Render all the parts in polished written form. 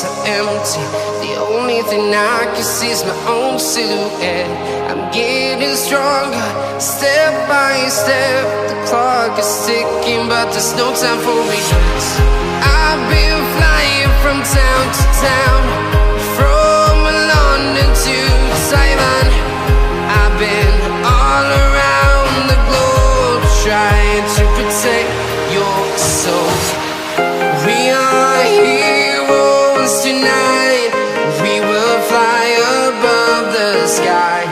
streets are empty. The only thing I can see is my own silhouette. I'm getting stronger, step by step. The clock is ticking, but there's no time for regrets. I've been flying from town to town, from London to Taiwan. I've been all around the globe, trying to protect your soul. We are heroes tonight. We will fly above the sky.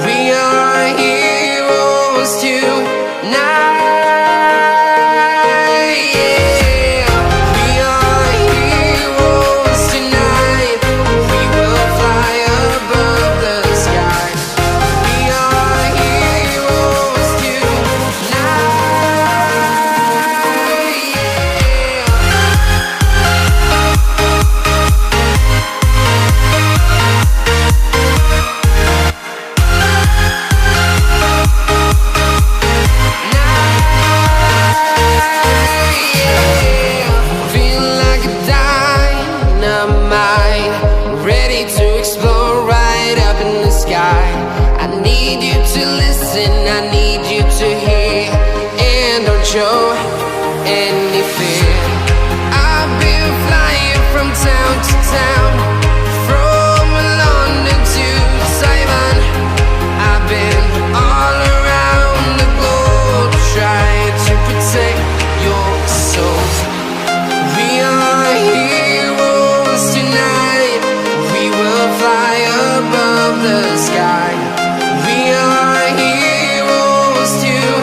We are heroes tonight. Show any fear. I've been flying from town to town, from London to Taiwan. I've been all around the globe, trying to protect your soul. We are heroes tonight. We will fly above the sky. We are heroes tonight.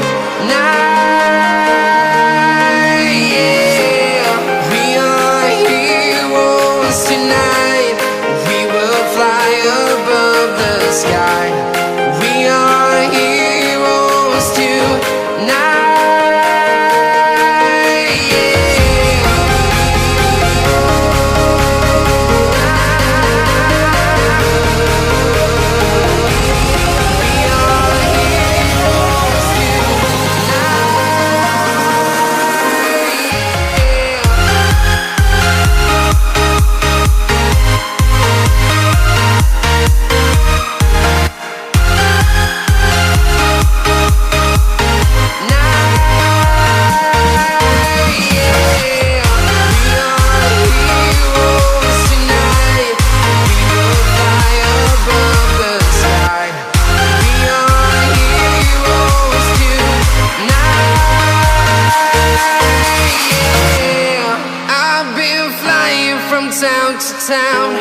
Town to town,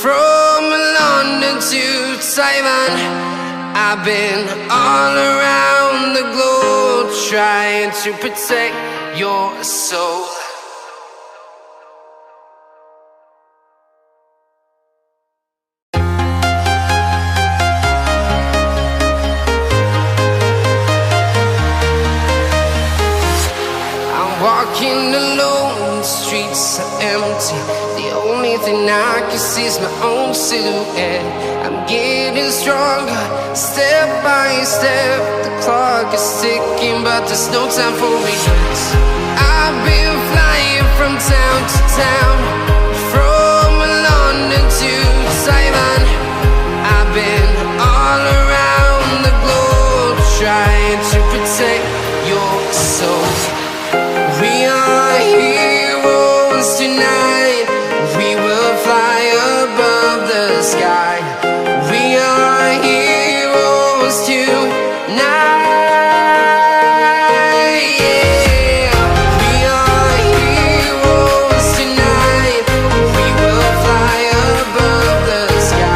from London to Taiwan. I've been all around the globe, trying to protect your soul. I'm walking alone, the streets are empty. The only thing I can see is my own silhouette. I'm getting stronger, step by step. The clock is ticking, but there's no time for regrets. I've been flying from town to town, from London to Taiwan. I've been all around the globe, trying to protect your soul. We are heroes tonight. We will fly above the sky. We are heroes tonight. We are heroes tonight. We will fly above the sky.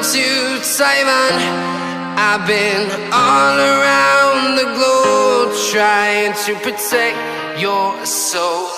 to Taiwan. I've been all around the globe trying to protect your soul.